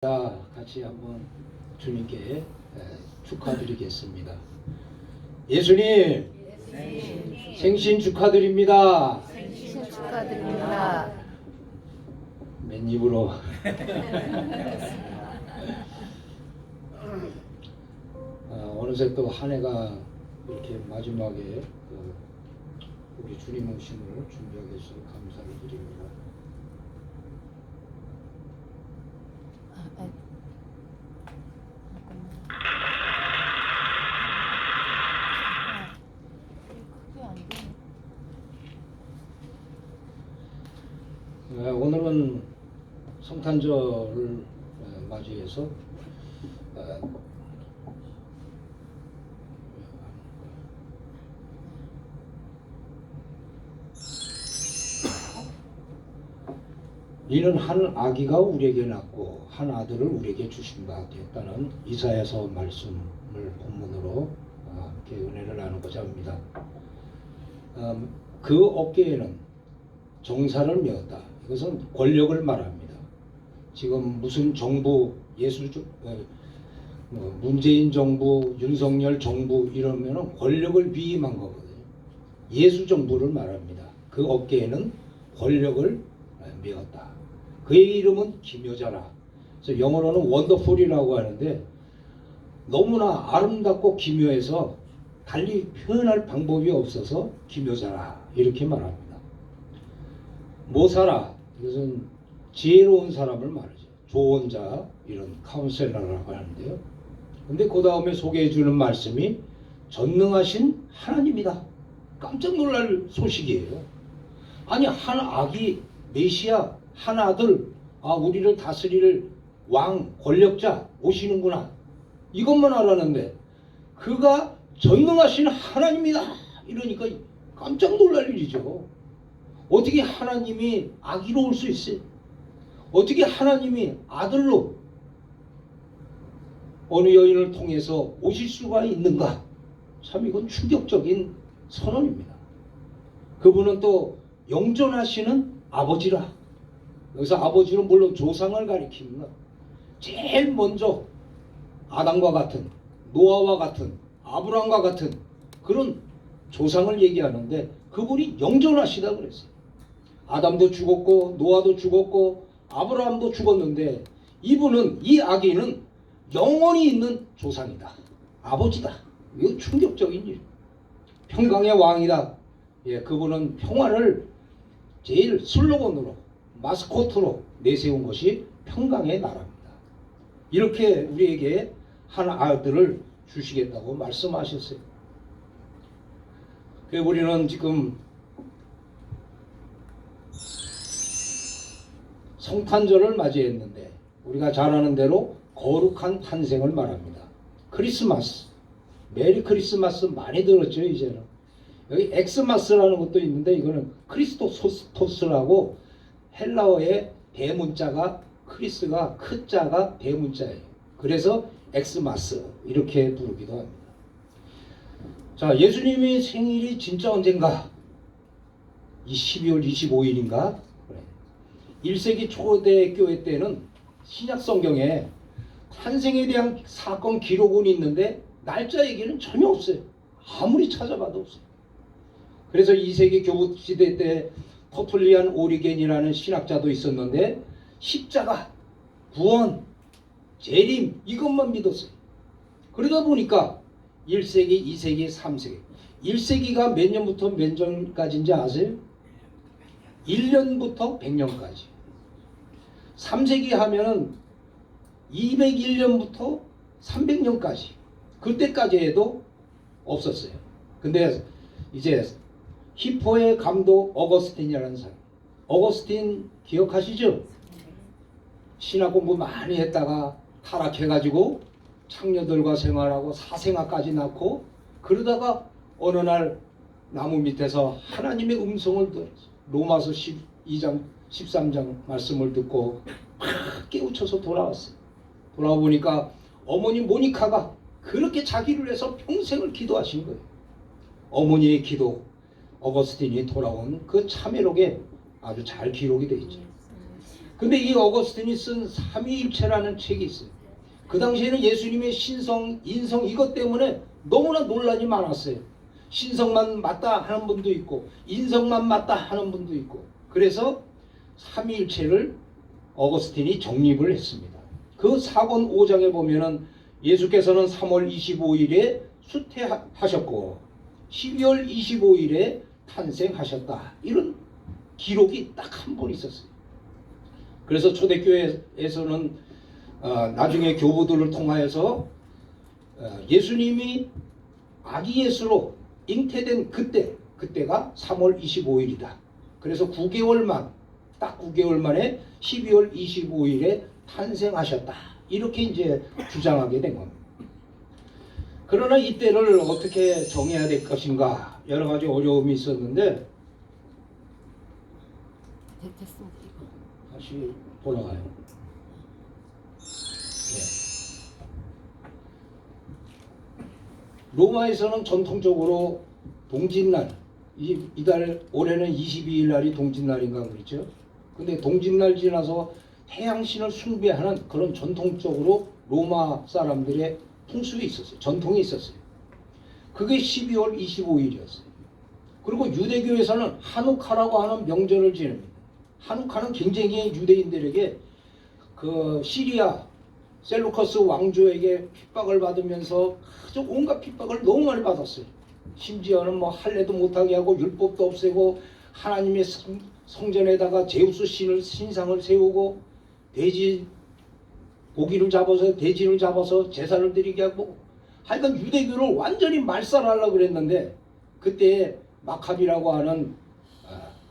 같이 한번 주님께 축하드리겠습니다. 예수님, 생신 축하드립니다. 생신 축하드립니다. 맨입으로 어느새 또 한 해가 이렇게 마지막에 우리 주님 오심을 준비하게 해주셔서 감사를 드립니다. 오늘은 성탄절을 맞이해서 이는 한 아기가 우리에게 낳고 한 아들을 우리에게 주신다 했다는 이사야서 말씀을 본문으로 함께 은혜를 나누고자 합니다. 그 어깨에는 정사를 메었다. 이것은 권력을 말합니다. 지금 무슨 정부, 문재인 정부, 윤석열 정부 이러면은 권력을 위임한 거거든요. 예수 정부를 말합니다. 그 어깨에는 권력을 메었다. 그의 이름은 기묘자라. 그래서 영어로는 원더풀이라고 하는데 너무나 아름답고 기묘해서 달리 표현할 방법이 없어서 기묘자라 이렇게 말합니다. 모사라, 이것은 지혜로운 사람을 말하죠. 조언자, 이런 카운셀러라고 하는데요. 근데 그 다음에 소개해 주는 말씀이 전능하신 하나님이다. 깜짝 놀랄 소식이에요. 아니, 한 아기 메시아, 한 아들, 우리를 다스릴 왕, 권력자 오시는구나. 이것만 알았는데 그가 전능하신 하나님이다. 이러니까 깜짝 놀랄 일이죠. 어떻게 하나님이 아기로 올 수 있어요? 어떻게 하나님이 아들로 어느 여인을 통해서 오실 수가 있는가? 참 이건 충격적인 선언입니다. 그분은 또 영존하시는 아버지라. 여기서 아버지는 물론 조상을 가리킵니다. 제일 먼저 아담과 같은, 노아와 같은, 아브라함과 같은 그런 조상을 얘기하는데 그분이 영존하시다 그랬어요. 아담도 죽었고 노아도 죽었고 아브라함도 죽었는데 이분은, 이 아기는 영원히 있는 조상이다. 아버지다. 이거 충격적인 일. 평강의 왕이다. 그분은 평화를 제일 슬로건으로, 마스코트로 내세운 것이 평강의 나라입니다. 이렇게 우리에게 한 아들을 주시겠다고 말씀하셨어요. 우리는 지금 성탄절을 맞이했는데 우리가 잘 아는 대로 거룩한 탄생을 말합니다. 크리스마스, 메리 크리스마스 많이 들었죠. 이제는 여기 엑스마스라는 것도 있는데 이거는 크리스토스라고 헬라어의 대문자가 크리스가 크자가 대문자예요. 그래서 엑스마스 이렇게 부르기도 합니다. 자, 예수님의 생일이 진짜 언젠가? 이 12월 25일인가? 1세기 초대교회 때는 신약 성경에 탄생에 대한 사건 기록은 있는데 날짜 얘기는 전혀 없어요. 아무리 찾아봐도 없어요. 그래서 2세기 교부 시대 때 터툴리안 오리겐이라는 신학자도 있었는데 십자가, 구원, 재림 이것만 믿었어요. 그러다 보니까 1세기, 2세기, 3세기 1세기가 몇 년부터 몇 년까지인지 아세요? 1년부터 100년까지. 3세기 하면은 201년부터 300년까지. 그때까지 해도 없었어요. 근데 이제 히포의 감독 어거스틴이라는 사람. 어거스틴 기억하시죠? 신학 공부 많이 했다가 타락해가지고 창녀들과 생활하고 사생아까지 낳고 그러다가 어느 날 나무 밑에서 하나님의 음성을 들었어요. 로마서 12장 13장 말씀을 듣고 막 깨우쳐서 돌아왔어요. 돌아보니까 어머니 모니카가 그렇게 자기를 위해서 평생을 기도하신 거예요. 어머니의 기도, 어거스틴이 돌아온 그 참회록에 아주 잘 기록이 되어 있죠. 근데 이 어거스틴이 쓴 삼위일체라는 책이 있어요. 그 당시에는 예수님의 신성, 인성 이것 때문에 너무나 논란이 많았어요. 신성만 맞다 하는 분도 있고 인성만 맞다 하는 분도 있고, 그래서 삼위일체를 어거스틴이 정립을 했습니다. 그 사권 5장에 보면은 예수께서는 3월 25일에 수태하셨고 12월 25일에 탄생하셨다, 이런 기록이 딱 한 번 있었어요. 그래서 초대교회에서는 나중에 교부들을 통하여서 예수님이 아기 예수로 잉태된 그때가 3월 25일이다. 그래서 9개월 딱 9개월 만에 12월 25일에 탄생하셨다, 이렇게 이제 주장하게 된 겁니다. 그러나 이때를 어떻게 정해야 될 것인가, 여러 가지 어려움이 있었는데, 다시 돌아가요. 네. 로마에서는 전통적으로 동짓날, 이달 올해는 22일 날이 동짓날인가 그렇죠. 근데 동짓날 지나서 태양신을 숭배하는 그런 전통적으로 로마 사람들의 풍습이 있었어요. 전통이 있었어요. 그게 12월 25일이었어요. 그리고 유대교에서는 하누카라고 하는 명절을 지냅니다. 하누카는 굉장히 유대인들에게 그 시리아 셀루커스 왕조에게 핍박을 받으면서 아주 온갖 핍박을 너무 많이 받았어요. 심지어는 뭐 할례도 못하게 하고 율법도 없애고 하나님의 성전에다가 제우스 신상을 세우고 돼지 고기를 잡아서 돼지를 잡아서 제사를 드리게 하고, 하여간 유대교를 완전히 말살하려고 그랬는데, 그때 마카비라고 하는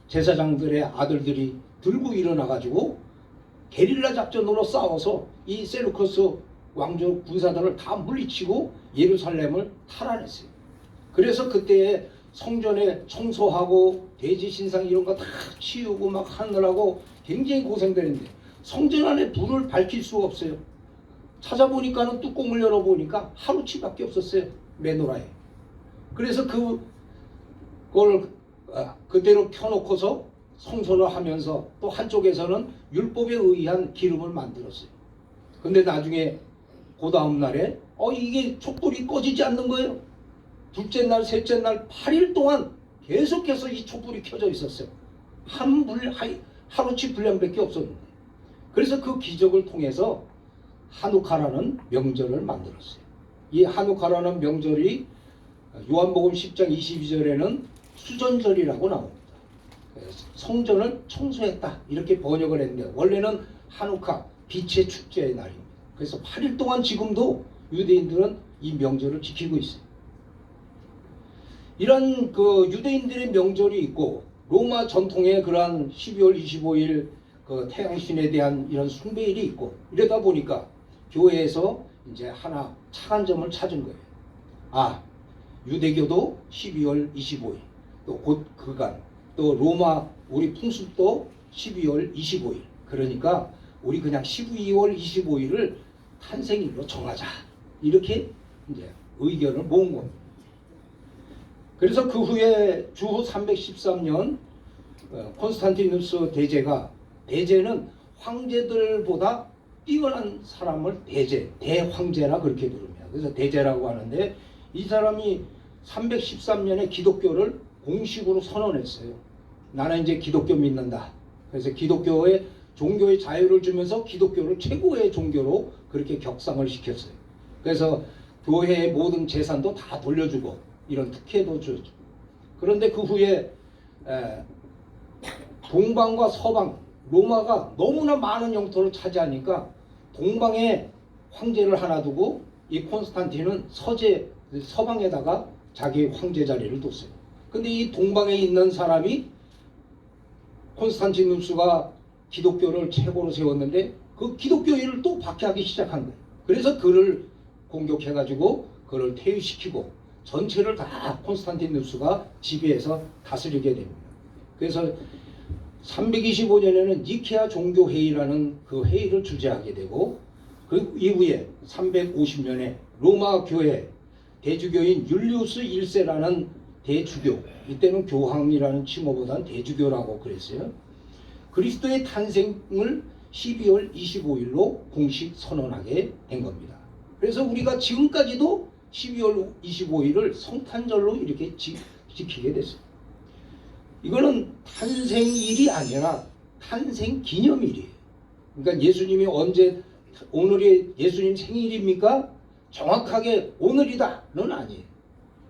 제사장들의 아들들이 들고 일어나가지고 게릴라 작전으로 싸워서 이 셀루커스 왕조 군사들을 다 물리치고 예루살렘을 탈환했어요. 그래서 그때 성전에 청소하고 돼지 신상 이런 거 다 치우고 막 하느라고 굉장히 고생되는데, 성전 안에 불을 밝힐 수가 없어요. 찾아보니까는 뚜껑을 열어보니까 하루치밖에 없었어요. 메노라에. 그래서 그걸 그대로 켜놓고서 성소를 하면서 또 한쪽에서는 율법에 의한 기름을 만들었어요. 근데 나중에 그 다음 날에 이게 촛불이 꺼지지 않는 거예요. 둘째 날, 셋째 날 8일 동안 계속해서 이 촛불이 켜져 있었어요. 하루치 분량밖에 없었는데. 그래서 그 기적을 통해서 하누카라는 명절을 만들었어요. 이 하누카라는 명절이 요한복음 10장 22절에는 수전절이라고 나옵니다. 성전을 청소했다, 이렇게 번역을 했는데, 원래는 하누카, 빛의 축제의 날입니다. 그래서 8일 동안 지금도 유대인들은 이 명절을 지키고 있어요. 이런 그 유대인들의 명절이 있고, 로마 전통의 그러한 12월 25일 그 태양신에 대한 이런 숭배일이 있고, 이러다 보니까 교회에서 이제 하나 착한 점을 찾은 거예요. 유대교도 12월 25일, 또 곧 그간, 또 로마 우리 풍습도 12월 25일. 그러니까 우리 그냥 12월 25일을 탄생일로 정하자, 이렇게 이제 의견을 모은 겁니다. 그래서 그 후에 주후 313년 콘스탄티누스 대제는 황제들보다 뛰어난 사람을 대황제라 그렇게 부릅니다. 그래서 대제라고 하는데, 이 사람이 313년에 기독교를 공식으로 선언했어요. 나는 이제 기독교 믿는다. 그래서 기독교의 종교의 자유를 주면서 기독교를 최고의 종교로 그렇게 격상을 시켰어요. 그래서 교회의 모든 재산도 다 돌려주고 이런 특혜도 주죠. 그런데 그 후에 동방과 서방, 로마가 너무나 많은 영토를 차지하니까 동방에 황제를 하나 두고 이 콘스탄틴은 서방에다가 자기 황제 자리를 뒀어요. 근데 이 동방에 있는 사람이 콘스탄티누스가 기독교를 최고로 세웠는데 그 기독교인을 또 박해하기 시작한 거예요. 그래서 그를 공격해가지고 그를 퇴위시키고 전체를 다 콘스탄티누스가 지배해서 다스리게 됩니다. 그래서 325년에는 니케아 종교회의라는 그 회의를 주재하게 되고, 그 이후에 350년에 로마 교회 대주교인 율리우스 1세라는 대주교, 이때는 교황이라는 칭호보다는 대주교라고 그랬어요. 그리스도의 탄생을 12월 25일로 공식 선언하게 된 겁니다. 그래서 우리가 지금까지도 12월 25일을 성탄절로 이렇게 지키게 됐어요. 이거는 탄생일이 아니라 탄생기념일이에요. 그러니까 예수님이 언제 오늘이 예수님 생일입니까? 정확하게 오늘이다는 아니에요.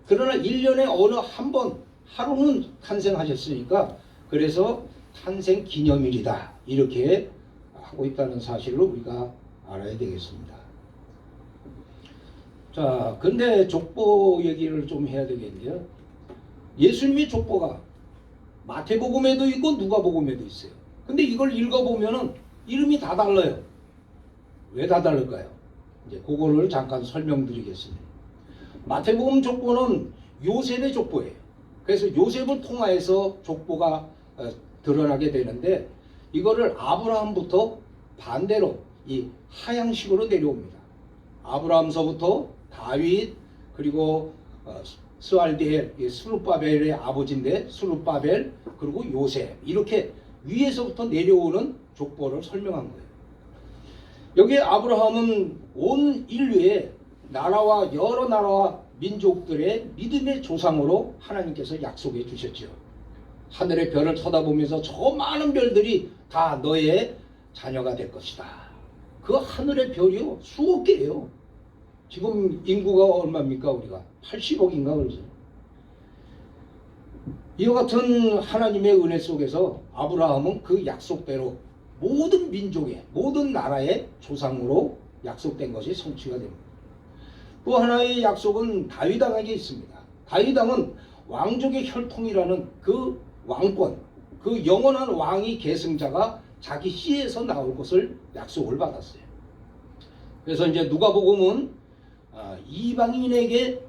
그러나 1년에 어느 한 번 하루는 탄생하셨으니까 그래서 탄생기념일이다 이렇게 하고 있다는 사실을 우리가 알아야 되겠습니다. 자, 근데 족보 얘기를 좀 해야 되겠는데요. 예수님의 족보가 마태복음에도 있고 누가복음에도 있어요. 근데 이걸 읽어보면은 이름이 다 달라요. 왜 다 다를까요? 이제 그거를 잠깐 설명드리겠습니다. 마태복음 족보는 요셉의 족보예요. 그래서 요셉을 통하여서 족보가 드러나게 되는데 이거를 아브라함부터 반대로 이 하향식으로 내려옵니다. 아브라함서부터 다윗 그리고 스알디엘, 스룹바벨의 아버지인데 스룹바벨 그리고 요셉 이렇게 위에서부터 내려오는 족보를 설명한 거예요. 여기 아브라함은 온 인류의 나라와 여러 나라와 민족들의 믿음의 조상으로 하나님께서 약속해 주셨죠. 하늘의 별을 쳐다보면서 저 많은 별들이 다 너의 자녀가 될 것이다. 그 하늘의 별이요 수억 개예요. 지금 인구가 얼마입니까? 우리가 80억인가 그러죠. 이와 같은 하나님의 은혜 속에서 아브라함은 그 약속대로 모든 민족의 모든 나라의 조상으로 약속된 것이 성취가 됩니다. 또 하나의 약속은 다윗 왕에게 있습니다. 다윗 왕은 왕족의 혈통이라는 그 왕권, 그 영원한 왕이 계승자가 자기 씨에서 나올 것을 약속을 받았어요. 그래서 이제 누가복음은 이방인에게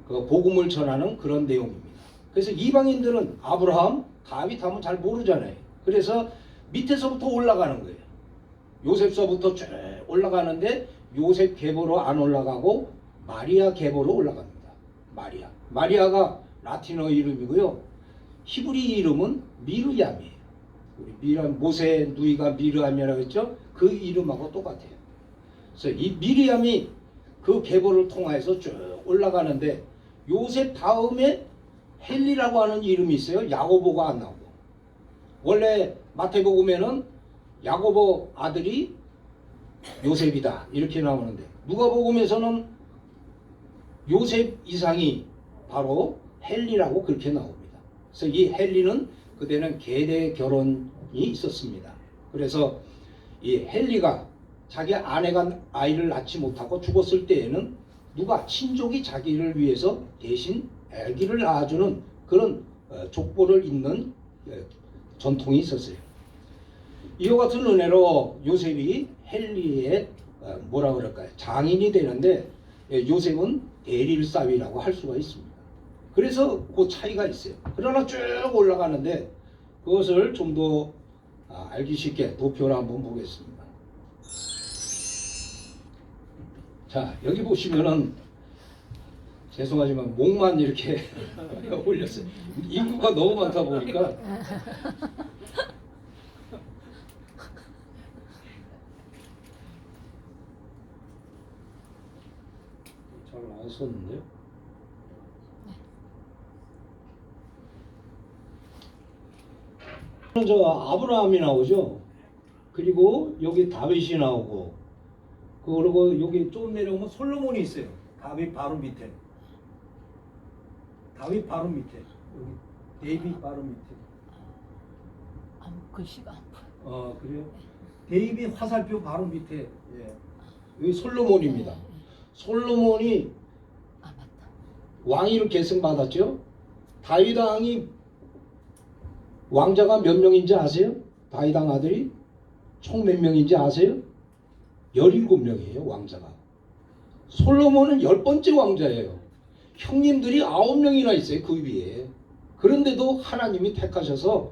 그 복음을 전하는 그런 내용입니다. 그래서 이방인들은 아브라함, 다윗 하면 잘 모르잖아요. 그래서 밑에서부터 올라가는 거예요. 요셉서부터 쭉 올라가는데 요셉 계보로 안 올라가고 마리아 계보로 올라갑니다. 마리아가 라틴어 이름이고요. 히브리 이름은 미르얌이에요. 우리 미르암 모세 누이가 미르암이라고 했죠. 그 이름하고 똑같아요. 그래서 이 미르암이 그 계보를 통해서 쭉 올라가는데 요셉 다음에 헬리라고 하는 이름이 있어요. 야고보가 안 나오고. 원래 마태복음에는 야고보 아들이 요셉이다 이렇게 나오는데 누가복음에서는 요셉 이상이 바로 헬리라고 그렇게 나옵니다. 그래서 이 헬리는 그때는 계대 결혼이 있었습니다. 그래서 이 헬리가 자기 아내가 아이를 낳지 못하고 죽었을 때에는 누가 친족이 자기를 위해서 대신 아기를 낳아주는 그런 족보를 잇는 전통이 있었어요. 이와 같은 은혜로 요셉이 헬리의 뭐라 그럴까요? 장인이 되는데 요셉은 대릴사위라고 할 수가 있습니다. 그래서 그 차이가 있어요. 그러나 쭉 올라가는데 그것을 좀 더 알기 쉽게 도표를 한번 보겠습니다. 자, 여기 보시면은 죄송하지만 목만 이렇게 올렸어요. 인구가 너무 많다 보니까 잘 안 썼는데요. 저 아브라함이 나오죠. 그리고 여기 다윗이 나오고 그리고 여기 좀 내려오면 솔로몬이 있어요. 다윗 바로 밑에. 다윗 바로 밑에. 여기 데이빗 바로 밑에. 글씨가 안 보여. 그래요? 데이빗 화살표 바로 밑에. 예. 여기 솔로몬입니다. 솔로몬이 맞다. 왕위를 계승받았죠. 다윗 왕이 왕자가 몇 명인지 아세요? 다윗 왕 아들이 총 몇 명인지 아세요? 17명이에요 왕자가. 솔로몬은 10번째 왕자예요. 형님들이 9명이나 있어요 그 위에. 그런데도 하나님이 택하셔서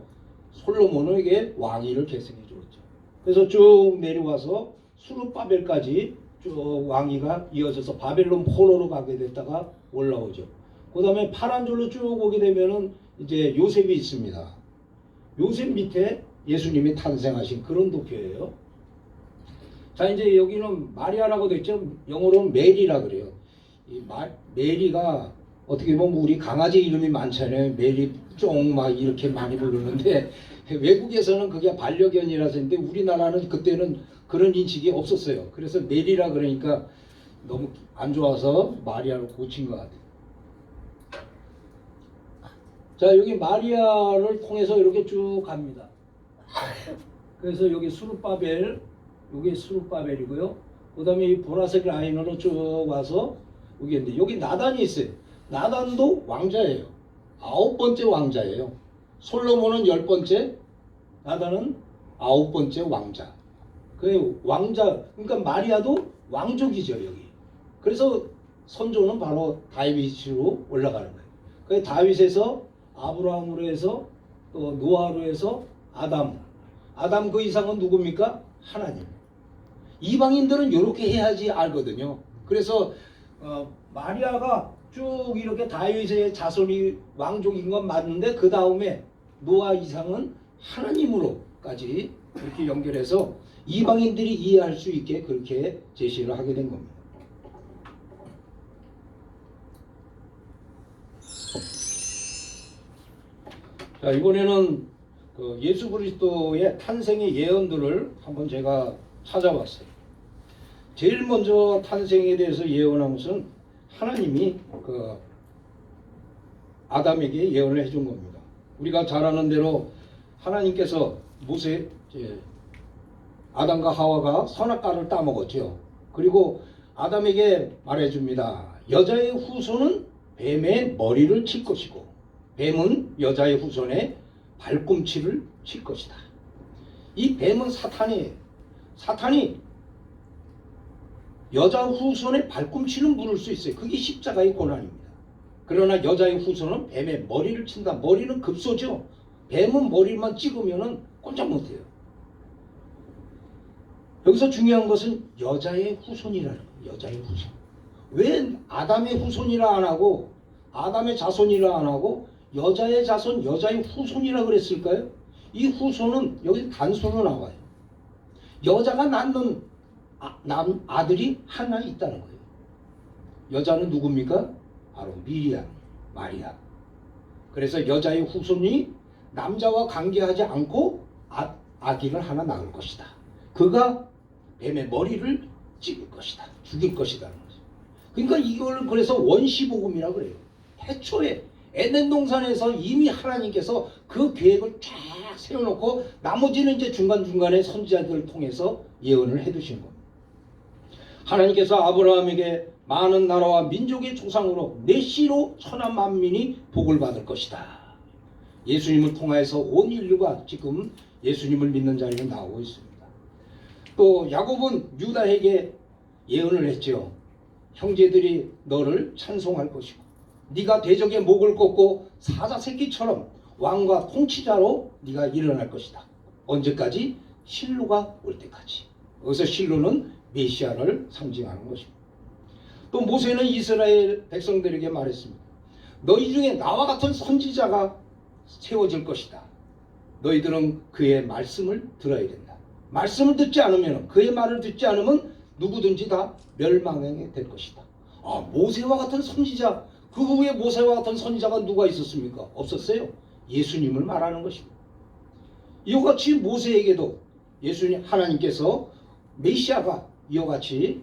솔로몬에게 왕위를 계승해 주었죠. 그래서 쭉 내려와서 수르바벨까지 쭉 왕위가 이어져서 바벨론 포로로 가게 됐다가 올라오죠. 그 다음에 파란 줄로 쭉 오게 되면은 이제 요셉이 있습니다. 요셉 밑에 예수님이 탄생하신 그런 도표예요. 자, 이제 여기는 마리아라고 됐죠. 영어로는 메리라 그래요. 메리가 어떻게 보면 우리 강아지 이름이 많잖아요. 메리 쫑 막 이렇게 많이 부르는데 외국에서는 그게 반려견이라서 했는데 우리나라는 그때는 그런 인식이 없었어요. 그래서 메리라 그러니까 너무 안 좋아서 마리아로 고친 것 같아요. 자, 여기 마리아를 통해서 이렇게 쭉 갑니다. 그래서 여기 수르바벨, 여기 수르바벨이고요. 그 다음에 이 보라색 라인으로 쭉 와서 여기 있는데 여기 나단이 있어요. 나단도 왕자예요. 9번째 왕자예요. 솔로몬은 10번째, 나단은 9번째 왕자. 그 왕자, 그러니까 마리아도 왕족이죠, 여기. 그래서 선조는 바로 다윗으로 올라가는 거예요. 그 다윗에서 아브라함으로 해서 또 노아로 해서 아담 그 이상은 누굽니까? 하나님. 이방인들은 이렇게 해야지 알거든요. 그래서 마리아가 쭉 이렇게 다윗의 자손이 왕족인 건 맞는데 그 다음에 노아 이상은 하나님으로까지 이렇게 연결해서 이방인들이 이해할 수 있게 그렇게 제시를 하게 된 겁니다. 자, 이번에는 그 예수 그리스도의 탄생의 예언들을 한번 제가 찾아봤어요. 제일 먼저 탄생에 대해서 예언한 것은 하나님이 그 아담에게 예언을 해준 겁니다. 우리가 잘 아는 대로 하나님께서 아담과 하와가 선악과를 따먹었죠. 그리고 아담에게 말해줍니다. 여자의 후손은 뱀의 머리를 칠 것이고 뱀은 여자의 후손의 발꿈치를 칠 것이다. 이 뱀은 사탄이에요. 사탄이 여자 후손의 발꿈치는 물을 수 있어요. 그게 십자가의 고난입니다. 그러나 여자의 후손은 뱀의 머리를 친다. 머리는 급소죠. 뱀은 머리만 찍으면 꼼짝 못해요. 여기서 중요한 것은 여자의 후손이라는 거예요. 여자의 후손. 왜 아담의 후손이라 안 하고 아담의 자손이라 안 하고 여자의 자손, 여자의 후손이라 그랬을까요? 이 후손은 여기 단수로 나와요. 여자가 낳는 아들이 하나 있다는 거예요. 여자는 누굽니까? 바로 미리암, 마리아. 그래서 여자의 후손이 남자와 관계하지 않고 아기를 하나 낳을 것이다. 그가 뱀의 머리를 찍을 것이다. 죽일 것이다는 거죠. 그러니까 이걸 그래서 원시복음이라고 그래요. 해초에 에덴 동산에서 이미 하나님께서 그 계획을 쫙 세워놓고 나머지는 이제 중간중간에 선지자들을 통해서 예언을 해두신 겁니다. 하나님께서 아브라함에게 많은 나라와 민족의 조상으로 내 씨로 천하 만민이 복을 받을 것이다. 예수님을 통해서 온 인류가 지금 예수님을 믿는 자리에 나오고 있습니다. 또 야곱은 유다에게 예언을 했죠. 형제들이 너를 찬송할 것이고 네가 대적의 목을 꺾고 사자 새끼처럼 왕과 통치자로 네가 일어날 것이다. 언제까지? 실로가 올 때까지. 여기서 실로는 메시아를 상징하는 것입니다. 또 모세는 이스라엘 백성들에게 말했습니다. 너희 중에 나와 같은 선지자가 세워질 것이다. 너희들은 그의 말씀을 들어야 된다. 말씀을 듣지 않으면, 그의 말을 듣지 않으면 누구든지 다 멸망하게 될 것이다. 모세와 같은 선지자, 그 후에 모세와 같은 선지자가 누가 있었습니까? 없었어요. 예수님을 말하는 것입니다. 이와 같이 모세에게도 예수님 하나님께서 메시아가 이와 같이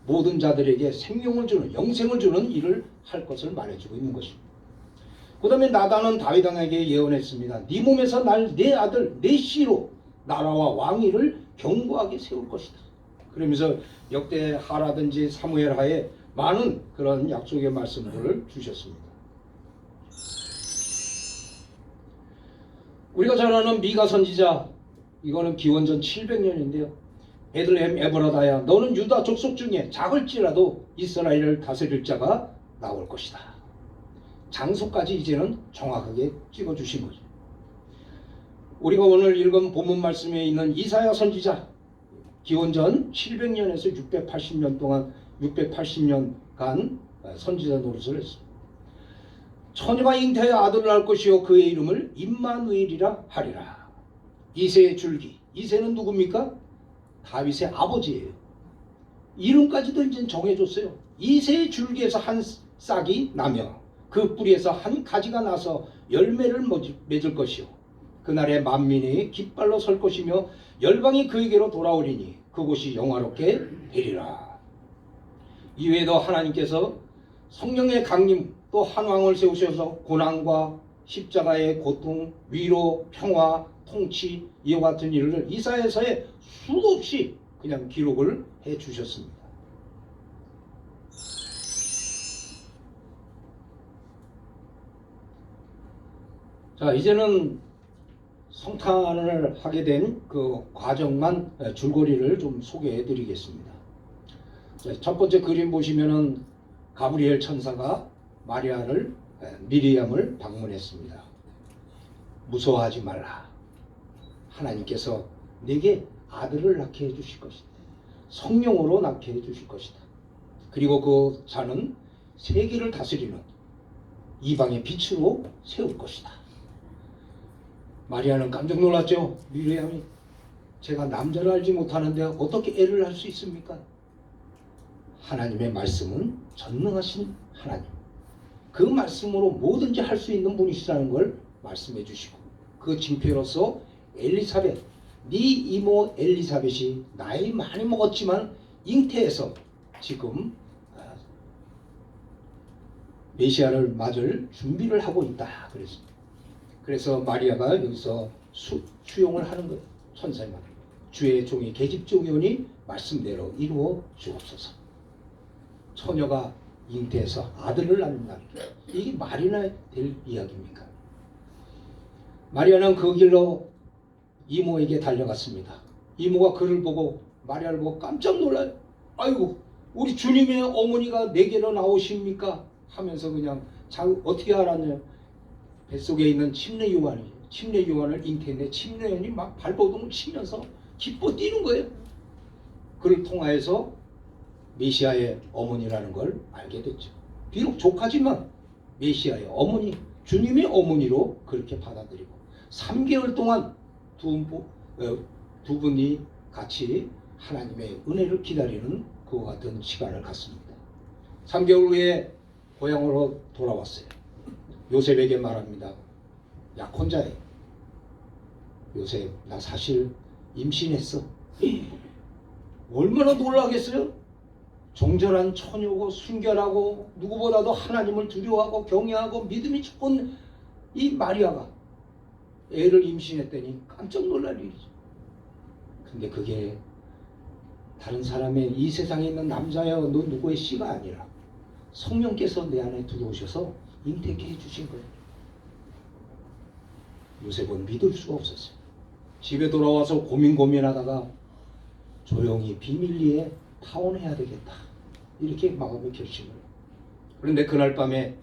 모든 자들에게 생명을 주는, 영생을 주는 일을 할 것을 말해주고 있는 것입니다. 그 다음에 나단은 다윗왕에게 예언했습니다. 네 몸에서 내 아들 내 씨로 나라와 왕위를 견고하게 세울 것이다. 그러면서 역대하라든지 사무엘하에 많은 그런 약속의 말씀들을 주셨습니다. 우리가 잘 아는 미가 선지자, 이거는 기원전 700년인데요. 베들레헴 에브라다야, 너는 유다 족속 중에 작을지라도 이스라엘을 다스릴 자가 나올 것이다. 장소까지 이제는 정확하게 찍어주신 거죠. 우리가 오늘 읽은 본문 말씀에 있는 이사야 선지자, 기원전 700년에서 680년 동안 680년간 선지자 노릇을 했습니다. 처녀가 잉태하여 아들을 낳을 것이요 그의 이름을 임마누엘이라 하리라. 이새의 줄기. 이새는 누굽니까? 다윗의 아버지예요. 이름까지도 이제 정해줬어요. 이새의 줄기에서 한 싹이 나며 그 뿌리에서 한 가지가 나서 열매를 맺을 것이요. 그날에 만민이 깃발로 설 것이며 열방이 그에게로 돌아오리니 그곳이 영화롭게 되리라. 이외에도 하나님께서 성령의 강림 또 한 왕을 세우셔서 고난과 십자가의 고통, 위로, 평화, 통치 이와 같은 일을 이사야서에 수없이 그냥 기록을 해 주셨습니다. 자, 이제는 성탄을 하게 된 그 과정만 줄거리를 좀 소개해 드리겠습니다. 첫 번째 그림 보시면은 가브리엘 천사가 마리아를 미리암을 방문했습니다. 무서워하지 말라. 하나님께서 네게 아들을 낳게 해 주실 것이다. 성령으로 낳게 해 주실 것이다. 그리고 그 자는 세계를 다스리는 이방의 빛으로 세울 것이다. 마리아는 깜짝 놀랐죠. 미리암이 제가 남자를 알지 못하는데 어떻게 애를 낳을 수 있습니까? 하나님의 말씀은 전능하신 하나님. 그 말씀으로 뭐든지 할 수 있는 분이시라는 걸 말씀해 주시고 그 징표로서 엘리사벳, 네 이모 엘리사벳이 나이 많이 먹었지만 잉태해서 지금 메시아를 맞을 준비를 하고 있다 그랬습니다. 그래서 마리아가 여기서 수용을 하는 거예요. 천사의 말. 주의 종이 계집종이오니 말씀대로 이루어 주옵소서. 처녀가 잉태해서 아들을 낳는다. 이게 말이나 될 이야기입니까? 마리아는 그 길로 이모에게 달려갔습니다. 이모가 그를 보고 마리아를 보고 깜짝 놀라요. 아이고 우리 주님의 어머니가 내게로 나오십니까? 하면서 그냥 어떻게 알았냐? 뱃속에 있는 침례 요한을 잉태했는데 침례 요한이 막 발버둥을 치면서 기뻐 뛰는 거예요. 그를 통하여서 메시아의 어머니라는 걸 알게 됐죠. 비록 조카지만 메시아의 어머니, 주님의 어머니로 그렇게 받아들이고 3개월 동안 두 분이 같이 하나님의 은혜를 기다리는 그와 같은 시간을 갖습니다. 3개월 후에 고향으로 돌아왔어요. 요셉에게 말합니다. 약혼자예요. 요셉, 나 사실 임신했어. 얼마나 놀라겠어요? 정절한 처녀고 순결하고 누구보다도 하나님을 두려워하고 경외하고 믿음이 좋은 이 마리아가 애를 임신했더니 깜짝 놀랄 일이죠. 근데 그게 다른 사람의 이 세상에 있는 남자야 너 누구의 씨가 아니라 성령께서 내 안에 들어오셔서 잉태케 해주신 거예요. 요셉은 믿을 수가 없었어요. 집에 돌아와서 고민하다가 조용히 비밀리에 파혼해야 되겠다. 이렇게 마음의 결심을 해요. 그런데 그날 밤에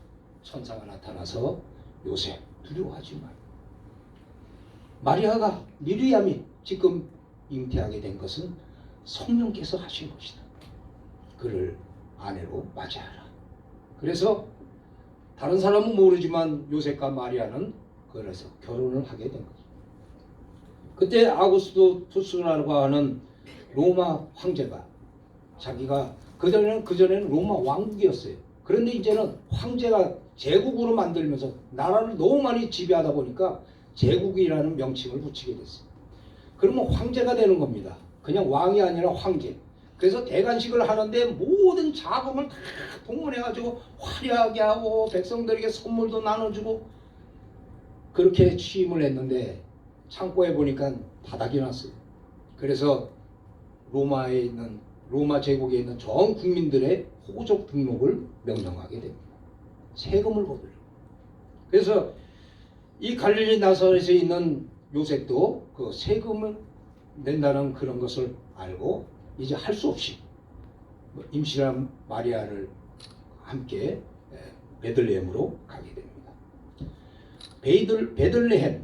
천사가 나타나서 요셉 두려워하지 마. 마리아가 미리암이 지금 잉태하게 된 것은 성령께서 하신 것이다. 그를 아내로 맞이하라. 그래서 다른 사람은 모르지만 요셉과 마리아는 그래서 결혼을 하게 된 거죠. 그때 아구스투스라고 하는 로마 황제가 자기가 그전에는 로마 왕국이었어요. 그런데 이제는 황제가 제국으로 만들면서 나라를 너무 많이 지배하다 보니까 제국이라는 명칭을 붙이게 됐어요. 그러면 황제가 되는 겁니다. 그냥 왕이 아니라 황제. 그래서 대관식을 하는데 모든 자금을 다 동원해가지고 화려하게 하고 백성들에게 선물도 나눠주고 그렇게 취임을 했는데 창고에 보니까 바닥이 났어요. 그래서 로마 제국에 있는 전 국민들의 호적 등록을 명령하게 됩니다. 세금을 거둘러. 그래서 이 갈릴리 나사렛에 있는 요셉도 그 세금을 낸다는 그런 것을 알고 이제 할 수 없이 임신한 마리아를 함께 베들레헴으로 가게 됩니다.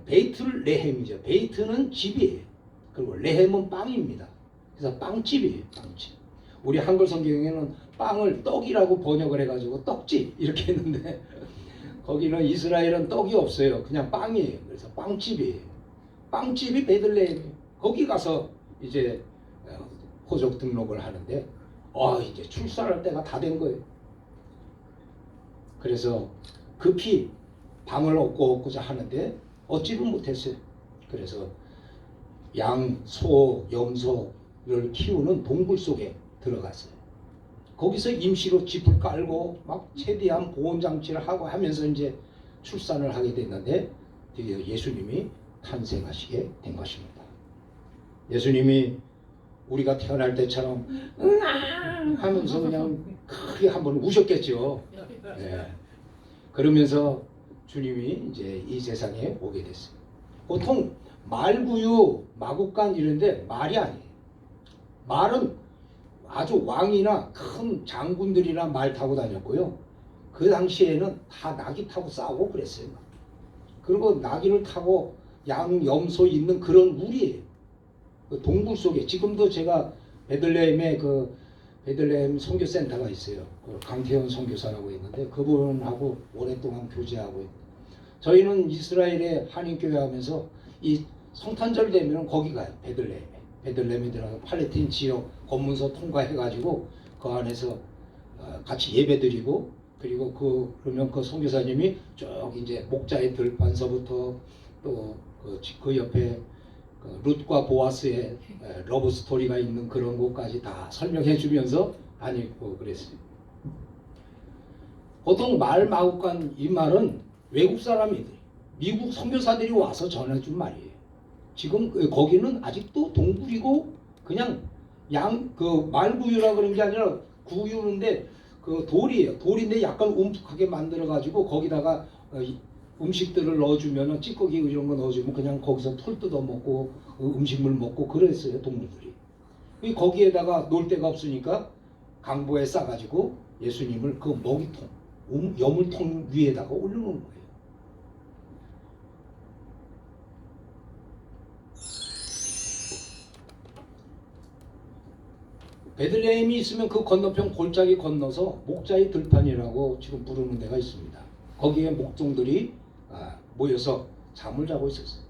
베이틀레헴이죠. 베이트는 집이에요. 그리고 레헴은 빵입니다. 그래서 빵집이에요. 빵집. 우리 한글 성경에는 빵을 떡이라고 번역을 해가지고 떡집 이렇게 했는데 거기는 이스라엘은 떡이 없어요. 그냥 빵이에요. 그래서 빵집이에요. 빵집이 베들레헴이에요. 거기 가서 이제 호적 등록을 하는데 이제 출산할 때가 다 된 거예요. 그래서 급히 방을 얻고자 하는데 얻지를 못했어요. 그래서 양, 소, 염소를 키우는 동굴 속에 들어갔어요. 거기서 임시로 집을 깔고 막 최대한 보온 장치를 하고 하면서 이제 출산을 하게 됐는데 드디어 예수님이 탄생하시게 된 것입니다. 예수님이 우리가 태어날 때처럼 하면서 그냥 크게 한번 우셨겠죠. 네. 그러면서 주님이 이제 이 세상에 오게 됐어요. 보통 말구유, 마구간 이런데 말이 아니에요. 말은 아주 왕이나 큰 장군들이나 말 타고 다녔고요. 그 당시에는 다 나귀 타고 싸우고 그랬어요. 그리고 나귀를 타고 양, 염소 있는 그런 우리예요. 그 동굴 속에 지금도 제가 베들레헴에 그 베들레헴 선교센터가 있어요. 그 강태현 선교사라고 있는데 그분하고 오랫동안 교제하고 있고 저희는 이스라엘에 한인교회 하면서 이 성탄절 되면 거기 가요. 베들레헴에 들어가서 팔레스타인 지역 검문소 통과해가지고 그 안에서 같이 예배드리고 그리고 그러면 그 선교사님이 쭉 이제 목자의 들판서부터 또 그 옆에 룻과 보아스의 러브 스토리가 있는 그런 곳까지 다 설명해 주면서 다니고 그랬어요. 보통 말 마구간 이 말은 외국 사람이들, 미국 선교사들이 와서 전해준 말이에요. 지금 거기는 아직도 동굴이고 그냥 그 말구유라 그런 게 아니라 구유인데 그 돌이에요. 돌인데 약간 움푹하게 만들어 가지고 거기다가 음식들을 넣어주면은 찌꺼기 이런 거 넣어주면 그냥 거기서 털 뜯어 먹고 음식물 먹고 그랬어요 동물들이. 거기에다가 놀 데가 없으니까 강보에 싸가지고 예수님을 그 먹이통, 여물통 위에다가 올려놓은 거예요. 베들레헴이 있으면 그 건너편 골짜기 건너서 목자의 들판이라고 지금 부르는 데가 있습니다. 거기에 목종들이 모여서 잠을 자고 있었어요.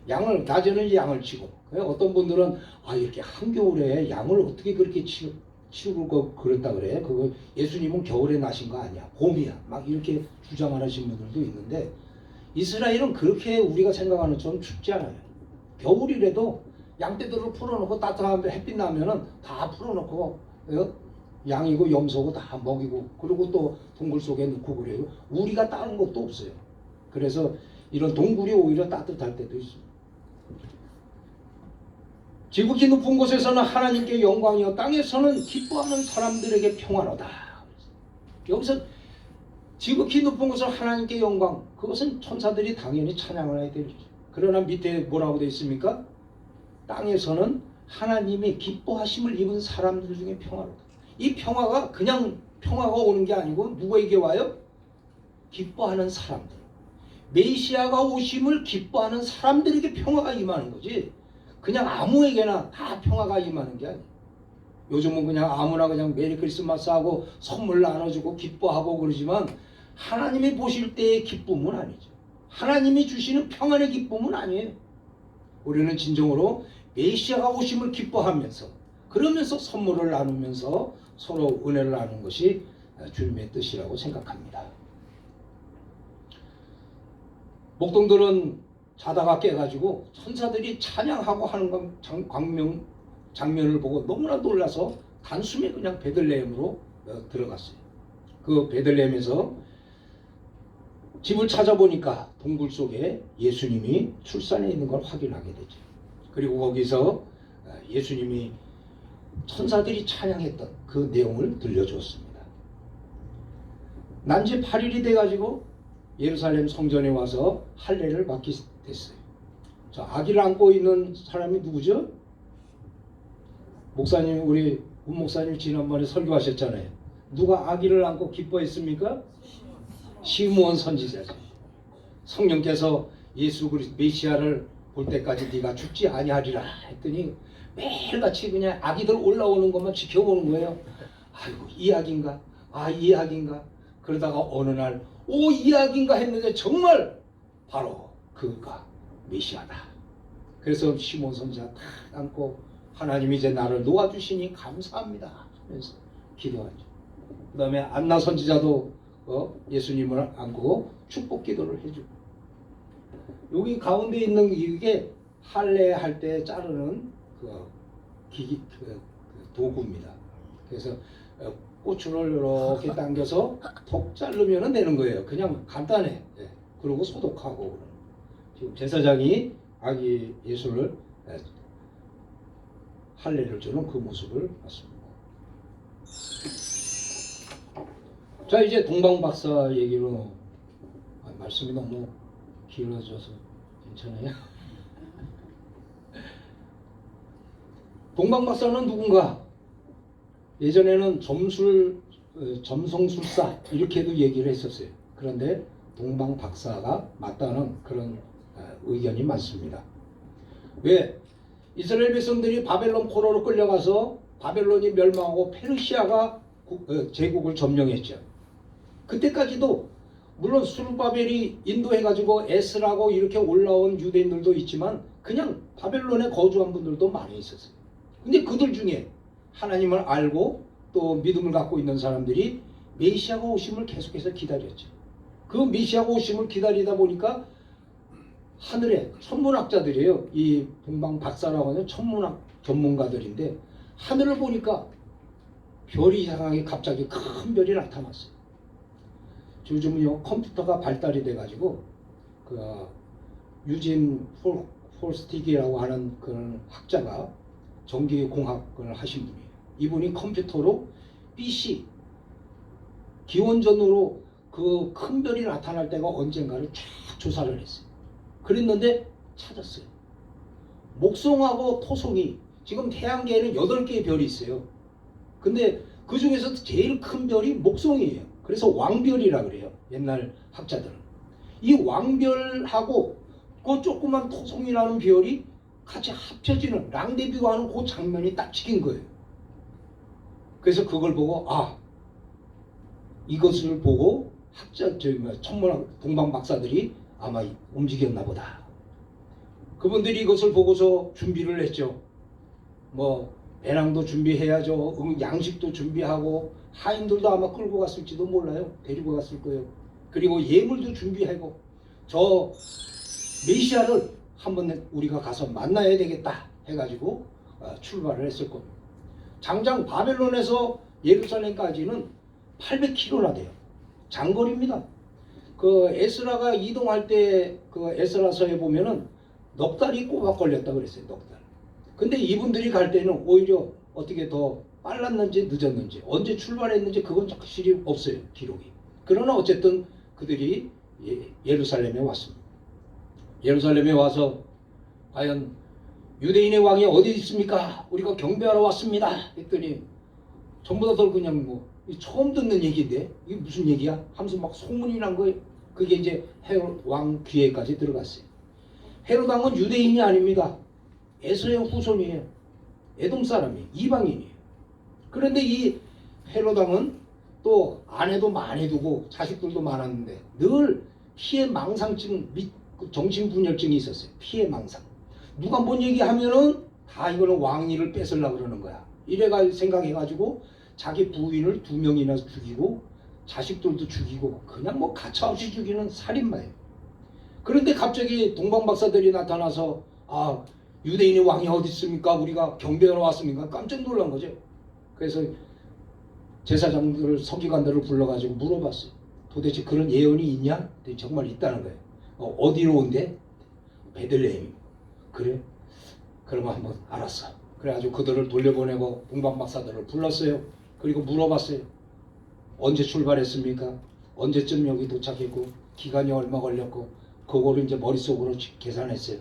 양을 낮에는 양을 치고 어떤 분들은 이렇게 한겨울에 양을 어떻게 그렇게 치우고 그랬다 그래. 그거 예수님은 겨울에 나신 거 아니야. 봄이야. 막 이렇게 주장하시는 분들도 있는데 이스라엘은 그렇게 우리가 생각하는 것처럼 춥지 않아요. 겨울이라도 양떼들을 풀어놓고 따뜻한 햇빛 나면은 다 풀어놓고 양이고 염소고 다 먹이고 그리고 또 동굴 속에 넣고 그래요. 우리가 따는 것도 없어요. 그래서 이런 동굴이 오히려 따뜻할 때도 있습니다. 지극히 높은 곳에서는 하나님께 영광이요 땅에서는 기뻐하는 사람들에게 평안하다. 여기서 지극히 높은 곳은 하나님께 영광, 그것은 천사들이 당연히 찬양을 해야 되죠. 그러나 밑에 뭐라고 되어 있습니까? 땅에서는 하나님의 기뻐하심을 입은 사람들 중에 평화로다. 이 평화가 그냥 평화가 오는 게 아니고 누구에게 와요? 기뻐하는 사람들. 메시아가 오심을 기뻐하는 사람들에게 평화가 임하는 거지. 그냥 아무에게나 다 평화가 임하는 게 아니에요. 요즘은 그냥 아무나 그냥 메리 크리스마스 하고 선물 나눠주고 기뻐하고 그러지만 하나님이 보실 때의 기쁨은 아니죠. 하나님이 주시는 평안의 기쁨은 아니에요. 우리는 진정으로 메시아가 오심을 기뻐하면서 그러면서 선물을 나누면서 서로 은혜를 나누는 것이 주님의 뜻이라고 생각합니다. 목동들은 자다가 깨가지고 천사들이 찬양하고 하는 장면을 보고 너무나 놀라서 단숨에 그냥 베들레헴으로 들어갔어요. 그 베들레헴에서 집을 찾아보니까 동굴 속에 예수님이 출산해 있는 걸 확인하게 되죠. 그리고 거기서 예수님이 천사들이 찬양했던 그 내용을 들려주었습니다. 난지 8일이 돼가지고 예루살렘 성전에 와서 할례를 받게 됐어요. 자, 아기를 안고 있는 사람이 누구죠? 목사님, 우리 문 목사님 지난번에 설교하셨잖아요. 누가 아기를 안고 기뻐했습니까? 시므온 선지자죠. 성령께서 예수 그리스도 메시아를 볼 때까지 네가 죽지 아니하리라 했더니 매일같이 그냥 아기들 올라오는 것만 지켜보는 거예요. 아이고 이 아기인가? 이 아기인가? 그러다가 어느 날 이 아기인가 했는데 정말 바로 그가 메시아다. 그래서 시몬 선지자 다 안고 하나님이 이제 나를 놓아주시니 감사합니다 하면서 기도하죠. 그 다음에 안나 선지자도 예수님을 안고 축복 기도를 해주고, 여기 가운데 있는 이게 할례할 때 자르는 그 도구입니다. 그래서 고추를 이렇게 당겨서 톡 자르면 되는 거예요. 그냥 간단해. 예. 그리고 소독하고. 지금 제사장이 아기 예수를 할례를 주는 그 모습을 봤습니다. 자, 이제 동방박사 얘기로, 말씀이 너무 길어져서 괜찮아요? 동방박사는 누군가? 예전에는 점성술사 이렇게도 얘기를 했었어요. 그런데 동방박사가 맞다는 그런 의견이 많습니다. 왜? 이스라엘 백성들이 바벨론 포로로 끌려가서 바벨론이 멸망하고 페르시아가 제국을 점령했죠. 그때까지도 물론 수르바벨이 인도해가지고 에스라고 이렇게 올라온 유대인들도 있지만 그냥 바벨론에 거주한 분들도 많이 있었어요. 근데 그들 중에 하나님을 알고 또 믿음을 갖고 있는 사람들이 메시아가 오심을 계속해서 기다렸죠. 그 메시아가 오심을 기다리다 보니까 하늘에 천문학자들이에요. 이 동방박사라고 하는 천문학 전문가들인데 하늘을 보니까 별이 이상하게 갑자기 큰 별이 나타났어요. 요즘은요 컴퓨터가 발달이 돼가지고 그 유진 폴스틱이라고 하는 그런 학자가 전기공학을 하신 분이에요. 이분이 컴퓨터로 BC 기원전으로 그 큰 별이 나타날 때가 언젠가를 쫙 조사를 했어요. 그랬는데 찾았어요. 목성하고 토성이 지금 태양계에는 8개의 별이 있어요. 근데 그 중에서 제일 큰 별이 목성이에요. 그래서 왕별이라 그래요. 옛날 학자들은. 이 왕별하고 그 조그만 토성이라는 별이 같이 합쳐지는 랑데뷰하는 그 장면이 딱 찍힌 거예요. 그래서 그걸 보고 이것을 보고 천문학 동방박사들이 아마 움직였나 보다. 그분들이 이것을 보고서 준비를 했죠. 뭐 배낭도 준비해야죠. 양식도 준비하고 하인들도 아마 끌고 갔을지도 몰라요. 데리고 갔을 거예요. 그리고 예물도 준비하고 저 메시아를 한번 우리가 가서 만나야 되겠다 해가지고 출발을 했을 겁니다. 장장 바벨론에서 예루살렘까지는 800km나 돼요. 장거리입니다. 그 에스라가 이동할 때 그 에스라서에 보면은 넉 달이 꼬박 걸렸다 그랬어요. 넉 달. 근데 이분들이 갈 때는 오히려 어떻게 더 빨랐는지 늦었는지 언제 출발했는지 그건 확실히 없어요. 기록이. 그러나 어쨌든 그들이 예루살렘에 왔습니다. 예루살렘에 와서 과연 유대인의 왕이 어디 있습니까? 우리가 경배하러 왔습니다. 했더니 전부 다들 그냥 뭐 처음 듣는 얘기인데 이게 무슨 얘기야? 하면서 막 소문이 난 거예요. 그게 이제 헤롯 왕 귀에까지 들어갔어요. 헤롯 왕은 유대인이 아닙니다. 에서의 후손이에요. 에돔 사람이에요. 이방인이에요. 그런데 이 헤롯 왕은 또 아내도 많이 두고 자식들도 많았는데 늘 피해 망상증 및 정신분열증이 있었어요. 피해 망상. 누가 뭔 얘기하면은 다 이거는 왕위를 뺏으려고 그러는 거야. 이래가 생각해가지고 자기 부인을 2명이나 죽이고 자식들도 죽이고 그냥 뭐 가차없이 죽이는 살인마예요. 그런데 갑자기 동방박사들이 나타나서 유대인의 왕이 어디 있습니까? 우리가 경배하러 왔습니까? 깜짝 놀란 거죠. 그래서 제사장들을 서기관들을 불러가지고 물어봤어요. 도대체 그런 예언이 있냐? 정말 있다는 거예요. 어디로 온대? 베들레헴. 그래? 그러면 한번 알았어. 그래가지고 그들을 돌려보내고 동방박사들을 불렀어요. 그리고 물어봤어요. 언제 출발했습니까? 언제쯤 여기 도착했고 기간이 얼마 걸렸고 그거를 이제 머릿속으로 계산했어요.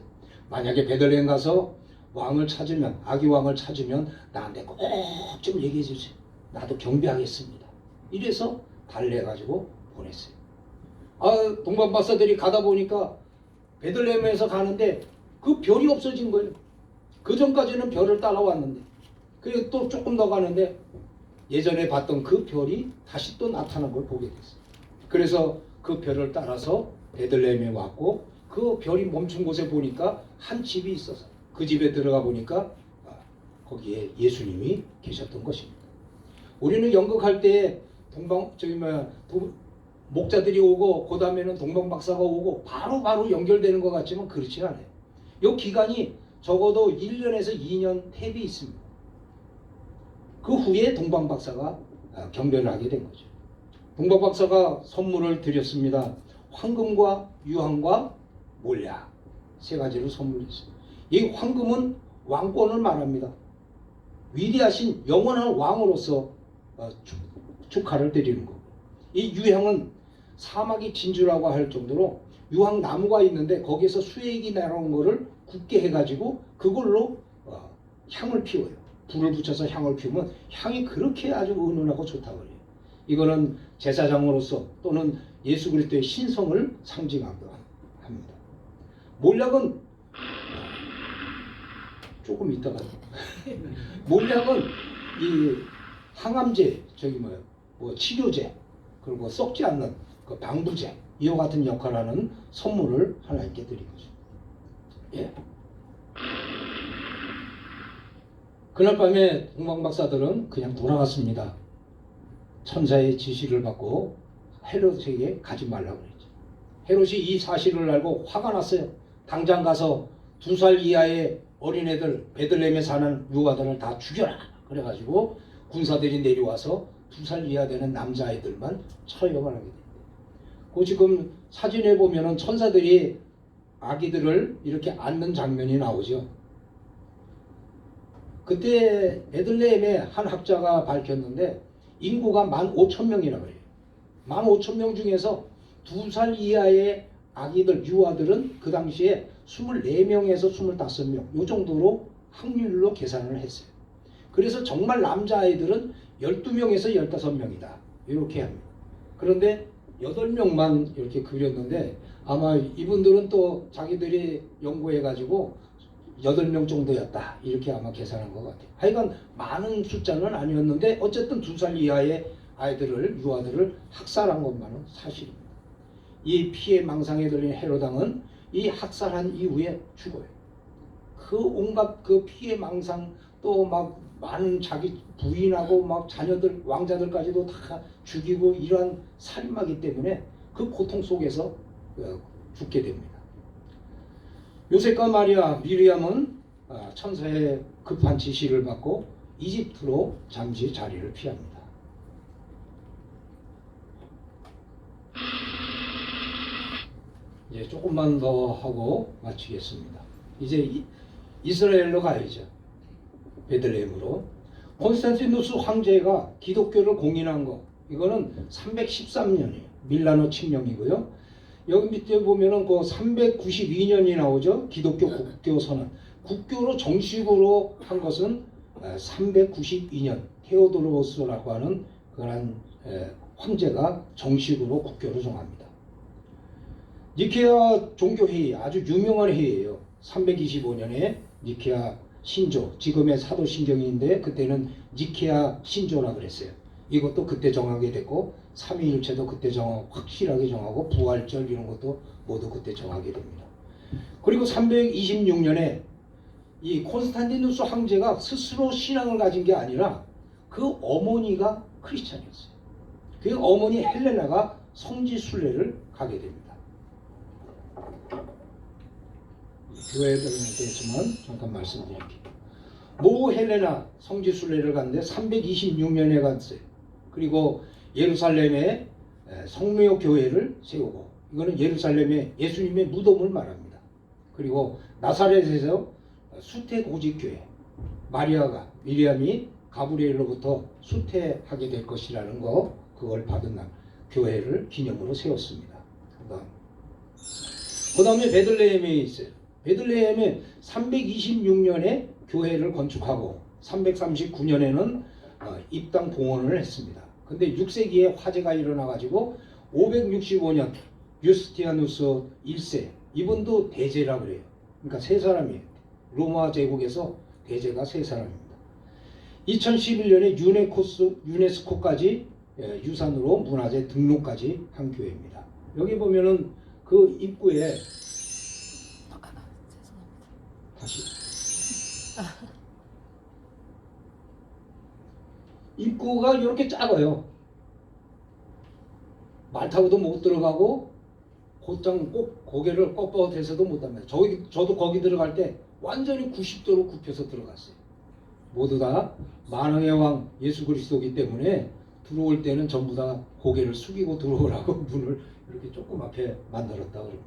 만약에 베들레헴 가서 왕을 찾으면 아기 왕을 찾으면 나한테 꼭 좀 얘기해 주세요. 나도 경배하겠습니다. 이래서 달래가지고 보냈어요. 동방박사들이 가다 보니까 베들레헴에서 가는데 그 별이 없어진 거예요. 그 전까지는 별을 따라왔는데 그리고 또 조금 더 가는데 예전에 봤던 그 별이 다시 또 나타난 걸 보게 됐어요. 그래서 그 별을 따라서 베들레헴에 왔고 그 별이 멈춘 곳에 보니까 한 집이 있어서 그 집에 들어가 보니까 거기에 예수님이 계셨던 것입니다. 우리는 연극할 때 목자들이 오고 그 다음에는 동방박사가 오고 바로 연결되는 것 같지만 그렇지 않아요. 이 기간이 적어도 1년에서 2년 탭이 있습니다. 그 후에 동방박사가 경배를 하게 된 거죠. 동방박사가 선물을 드렸습니다. 황금과 유황과 몰약 세 가지로 선물했어요. 이 황금은 왕권을 말합니다. 위대하신 영원한 왕으로서 축하를 드리는 거고, 이 유향은 사막이 진주라고 할 정도로 유황나무가 있는데 거기에서 수액이 나오는 거를 굳게 해가지고 그걸로 향을 피워요. 불을 붙여서 향을 피우면 향이 그렇게 아주 은은하고 좋다고 그래요. 이거는 제사장으로서 또는 예수 그리스도의 신성을 상징하기도 합니다. 몰약은 조금 이따가 몰약은 이 항암제, 치료제, 그리고 썩지 않는 그 방부제, 이와 같은 역할을 하는 선물을 하나님께 드린 거죠. 예. 그날 밤에 동방박사들은 그냥 돌아갔습니다. 천사의 지시를 받고 헤롯에게 가지 말라고 그랬죠. 헤롯이 이 사실을 알고 화가 났어요. 당장 가서 2살 이하의 어린애들, 베들레헴에 사는 유아들을 다 죽여라. 그래가지고 군사들이 내려와서 2살 이하 되는 남자아이들만 처형을 하게 됩니다. 그 지금 사진에 보면은 천사들이 아기들을 이렇게 안는 장면이 나오죠. 그때 베들레헴의 한 학자가 밝혔는데 인구가 15,000명이라고 해요. 15,000명 중에서 2살 이하의 아기들, 유아들은 그 당시에 24명에서 25명 이 정도로 확률로 계산을 했어요. 그래서 정말 남자아이들은 12명에서 15명이다. 이렇게 합니다. 그런데 8명만 이렇게 그렸는데 아마 이분들은 또 자기들이 연구해가지고 8명 정도였다. 이렇게 아마 계산한 것 같아요. 하여간 많은 숫자는 아니었는데 어쨌든 2살 이하의 아이들을, 유아들을 학살한 것만은 사실입니다. 이 피해 망상에 들린 헤롯왕은 이 학살한 이후에 죽어요. 그 온갖 그 피해 망상 또 막 많은 자기 부인하고 막 자녀들, 왕자들까지도 다 죽이고 이러한 살인마기 때문에 그 고통 속에서 죽게 됩니다. 요셉과 마리아, 미리암은 천사의 급한 지시를 받고 이집트로 잠시 자리를 피합니다. 이제 조금만 더 하고 마치겠습니다. 이제 이스라엘로 가야죠. 베들레헴으로. 콘스탄티누스 황제가 기독교를 공인한 거, 이거는 313년이에요. 밀라노 칙령이고요. 여기 밑에 보면은 그 392년이 나오죠. 기독교 국교선언. 국교로 정식으로 한 것은 392년 테오도로스라고 하는 그런 황제가 정식으로 국교를 정합니다. 니케아 종교회의, 아주 유명한 회의예요. 325년에 니케아 신조, 지금의 사도신경인데 그때는 니케아 신조라 그랬어요. 이것도 그때 정하게 됐고 삼위일체도 그때 확실하게 정하고 부활절 이런 것도 모두 그때 정하게 됩니다. 그리고 326년에 이 콘스탄티누스 황제가 스스로 신앙을 가진 게 아니라 그 어머니가 크리스찬이었어요. 그 어머니 헬레나가 성지 순례를 가게 됩니다. 교회에 대해서만 잠깐 말씀드릴게요. 모 헬레나 성지 순례를 갔는데 326년에 갔어요. 그리고 예루살렘에 성묘 교회를 세우고, 이거는 예루살렘의 예수님의 무덤을 말합니다. 그리고 나사렛에서 수태고직교회, 마리아가, 미리암이 가브리엘로부터 수태하게 될 것이라는 거, 그걸 받은 날 교회를 기념으로 세웠습니다. 그 다음에 베들레헴에 있어요. 베들레헴에 326년에 교회를 건축하고 339년에는 입당 봉헌을 했습니다. 근데 6세기에 화재가 일어나가지고 565년 유스티아누스 1세, 이분도 대제라 그래요. 그러니까 세 사람이에요. 로마 제국에서 대제가 세 사람입니다. 2011년에 유네스코까지 유산으로 문화재 등록까지 한 교회입니다. 여기 보면은 그 입구에 다시 입구가 이렇게 작아요. 말 타고도 못 들어가고 곧장 꼭 고개를 뻣뻣해서도 못 합니다. 저도 거기 들어갈 때 완전히 90도로 굽혀서 들어갔어요. 모두 다 만왕의 왕 예수 그리스도이기 때문에 들어올 때는 전부 다 고개를 숙이고 들어오라고 문을 이렇게 조그맣게 만들었다 그럽니다.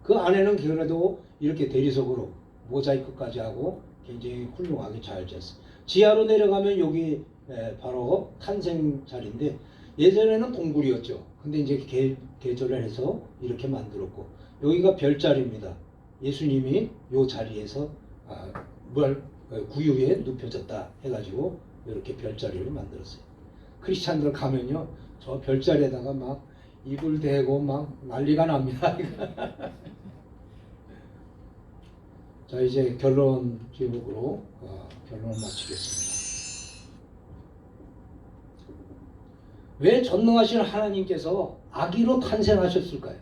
그 안에는 그래도 이렇게 대리석으로 모자이크까지 하고 굉장히 훌륭하게 잘 지었어요. 지하로 내려가면 여기 바로 탄생 자리인데 예전에는 동굴이었죠. 근데 이제 개조를 해서 이렇게 만들었고 여기가 별자리입니다. 예수님이 이 자리에서 구유에 눕혀졌다 해가지고 이렇게 별자리를 만들었어요. 크리스찬들 가면요 저 별자리에다가 막 이불 대고 막 난리가 납니다. 자 이제 결론 지옥으로 결론을 마치겠습니다. 왜 전능하신 하나님께서 아기로 탄생하셨을까요?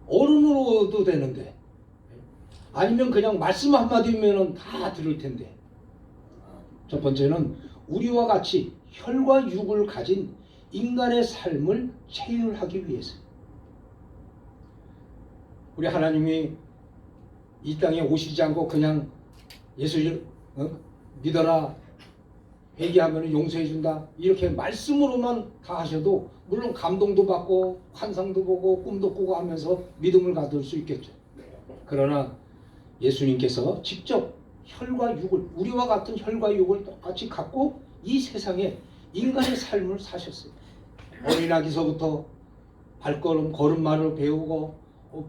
어른으로도 되는데 아니면 그냥 말씀 한마디면 다 들을 텐데. 첫 번째는 우리와 같이 혈과 육을 가진 인간의 삶을 체휼하기 위해서. 우리 하나님이 이 땅에 오시지 않고 그냥 예수 믿어라 회개하면 용서해 준다 이렇게 말씀으로만 다 하셔도 물론 감동도 받고 환상도 보고 꿈도 꾸고 하면서 믿음을 가질 수 있겠죠. 그러나 예수님께서 직접 혈과 육을 우리와 같은 혈과 육을 똑같이 갖고 이 세상에 인간의 삶을 사셨어요. 어린아기서부터 걸음마를 배우고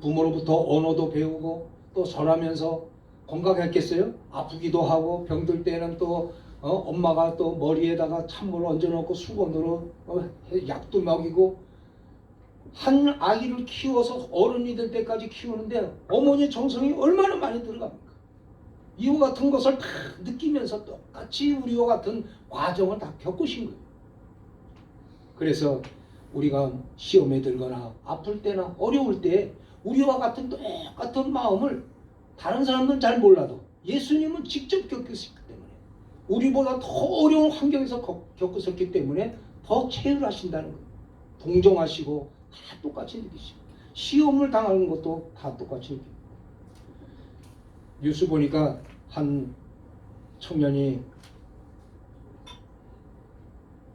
부모로부터 언어도 배우고 또 절하면서 건강했겠어요? 아프기도 하고 병들 때는 또 엄마가 또 머리에다가 찬물을 얹어놓고 수건으로 약도 먹이고 한 아기를 키워서 어른이 될 때까지 키우는데 어머니의 정성이 얼마나 많이 들어갑니까? 이와 같은 것을 다 느끼면서 똑같이 우리와 같은 과정을 다 겪으신 거예요. 그래서 우리가 시험에 들거나 아플 때나 어려울 때 우리와 같은 똑같은 마음을 다른 사람들은 잘 몰라도 예수님은 직접 겪으셨기 때문에 우리보다 더 어려운 환경에서 겪으셨기 때문에 더 체휼하신다는 거예요. 동정하시고 다 똑같이 느끼시고 시험을 당하는 것도 다 똑같이 느끼고. 뉴스 보니까 한 청년이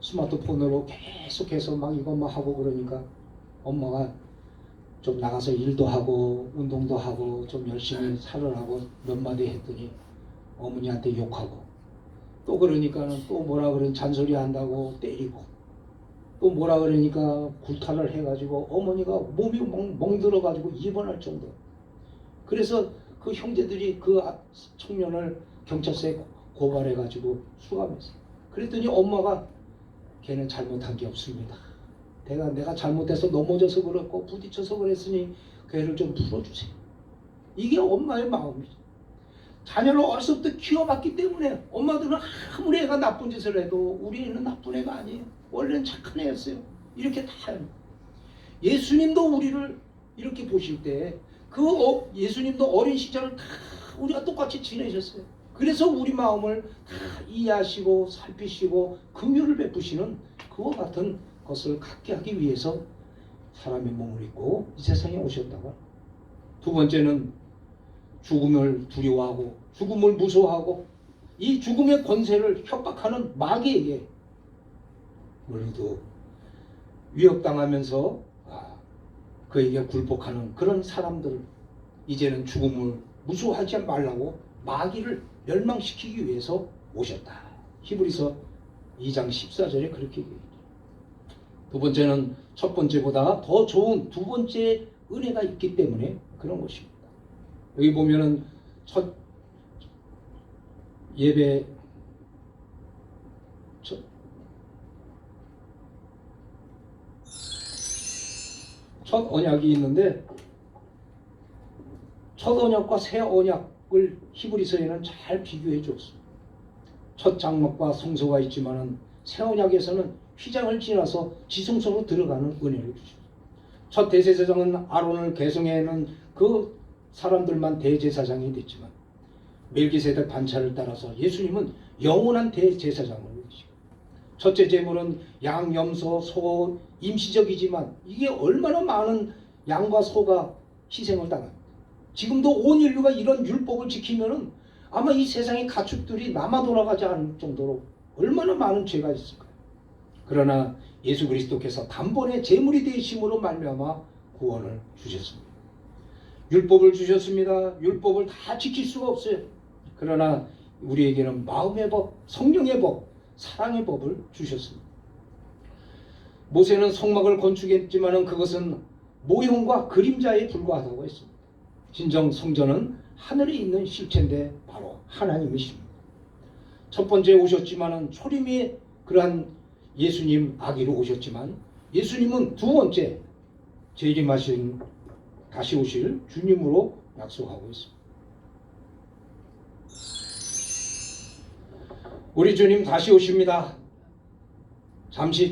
스마트폰으로 계속해서 막 이것만 하고 그러니까 엄마가 좀 나가서 일도 하고 운동도 하고 좀 열심히 살으라고 몇 마디 했더니 어머니한테 욕하고 또 그러니까는 또 뭐라 그런 잔소리 한다고 때리고 또 뭐라 그러니까 굴타를 해가지고 어머니가 몸이 멍들어가지고 입원할 정도. 그래서 그 형제들이 그 청년을 경찰서에 고발해가지고 수감했어요. 그랬더니 엄마가 걔는 잘못한 게 없습니다. 내가 잘못해서 넘어져서 그렇고 부딪혀서 그랬으니 그 애를 좀 풀어주세요. 이게 엄마의 마음이죠. 자녀를 어려서부터 키워봤기 때문에 엄마들은 아무리 애가 나쁜 짓을 해도 우리 애는 나쁜 애가 아니에요. 원래는 착한 애였어요. 이렇게 다 합니다. 예수님도 우리를 이렇게 보실 때 예수님도 어린 시절을 다 우리가 똑같이 지내셨어요. 그래서 우리 마음을 다 이해하시고 살피시고 긍휼을 베푸시는 그와 같은 것을 갖게 하기 위해서 사람의 몸을 입고 이 세상에 오셨다고. 두 번째는 죽음을 두려워하고 죽음을 무서워하고 이 죽음의 권세를 협박하는 마귀에게 오늘도 위협당하면서 그에게 굴복하는 그런 사람들 이제는 죽음을 무서워하지 말라고 마귀를 멸망시키기 위해서 오셨다. 히브리서 2장 14절에 그렇게 얘기해요. 두 번째는 첫 번째보다 더 좋은 두 번째 은혜가 있기 때문에 그런 것입니다. 여기 보면은 첫 예배 첫 언약이 있는데 첫 언약과 새 언약을 히브리서에는 잘 비교해 줬습니다. 첫 장막과 성소가 있지만은 새 언약에서는 휘장을 지나서 지성소로 들어가는 은혜를 주십니다. 첫 대제사장은 아론을 계승해는 그 사람들만 대제사장이 됐지만 멜기세덱 반차를 따라서 예수님은 영원한 대제사장으로 계시고, 첫째 제물은 양, 염소, 소, 임시적이지만 이게 얼마나 많은 양과 소가 희생을 당합니다. 지금도 온 인류가 이런 율법을 지키면은 아마 이 세상의 가축들이 남아 돌아가지 않을 정도로 얼마나 많은 죄가 있을까요? 그러나 예수 그리스도께서 단번에 제물이 되심으로 말미암아 구원을 주셨습니다. 율법을 주셨습니다. 율법을 다 지킬 수가 없어요. 그러나 우리에게는 마음의 법, 성령의 법, 사랑의 법을 주셨습니다. 모세는 성막을 건축했지만 그것은 모형과 그림자에 불과하다고 했습니다. 진정 성전은 하늘에 있는 실체인데 바로 하나님이십니다. 첫 번째 오셨지만 초림이 그러한 예수님 아기로 오셨지만 예수님은 두 번째 재림하신 다시 오실 주님으로 약속하고 있습니다. 우리 주님 다시 오십니다.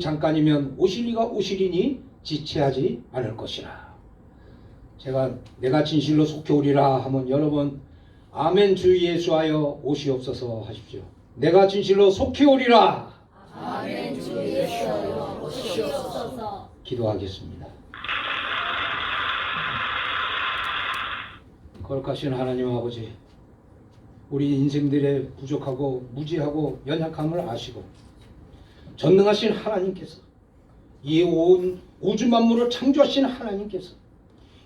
잠깐이면 오실리가 오시리니 지체하지 않을 것이라. 내가 진실로 속해 오리라 하면 여러분 아멘 주 예수하여 오시옵소서 하십시오. 내가 진실로 속해 오리라. 아멘 주 예수하여 오시옵소서. 기도하겠습니다. 거룩하신 하나님 아버지, 우리 인생들의 부족하고 무지하고 연약함을 아시고 전능하신 하나님께서 이 온 우주 만물을 창조하신 하나님께서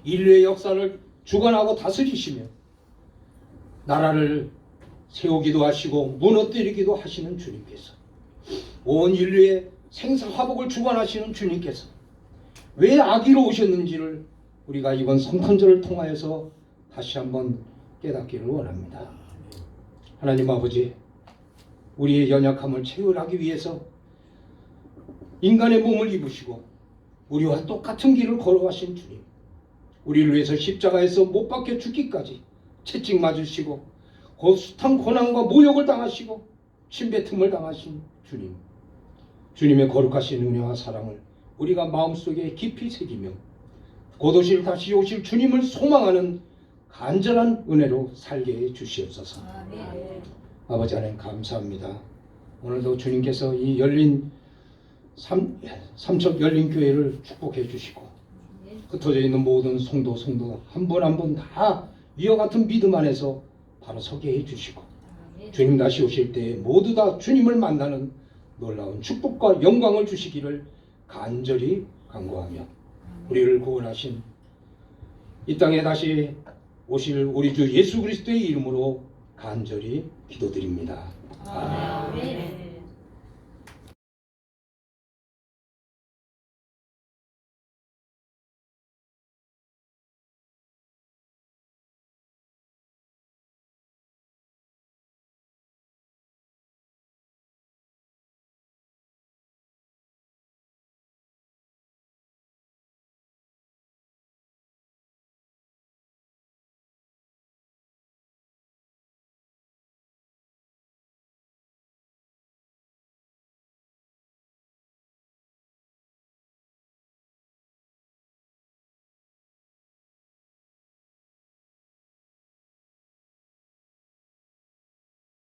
인류의 역사를 주관하고 다스리시며 나라를 세우기도 하시고 무너뜨리기도 하시는 주님께서, 온 인류의 생사화복을 주관하시는 주님께서 왜 아기로 오셨는지를 우리가 이번 성탄절을 통하여서 다시 한번 깨닫기를 원합니다. 하나님 아버지, 우리의 연약함을 체결하기 위해서 인간의 몸을 입으시고 우리와 똑같은 길을 걸어가신 주님, 우리를 위해서 십자가에서 못 박혀 죽기까지 채찍 맞으시고 숱한 고난과 모욕을 당하시고 침뱉음을 당하신 주님, 주님의 거룩하신 은혜와 사랑을 우리가 마음속에 깊이 새기며 곧 오실 다시 오실 주님을 소망하는 간절한 은혜로 살게 해 주시옵소서. 아멘. 아버지 하나님 감사합니다. 오늘도 주님께서 이 열린 삼척 열린 교회를 축복해 주시고 흩어져 있는 모든 성도 한 분 한 분 다 이와 같은 믿음 안에서 바로 서게 해 주시고 주님 다시 오실 때 모두 다 주님을 만나는 놀라운 축복과 영광을 주시기를 간절히 간구하며 우리를 구원하신 이 땅에 다시 오실 우리 주 예수 그리스도의 이름으로 간절히 기도드립니다. 아멘.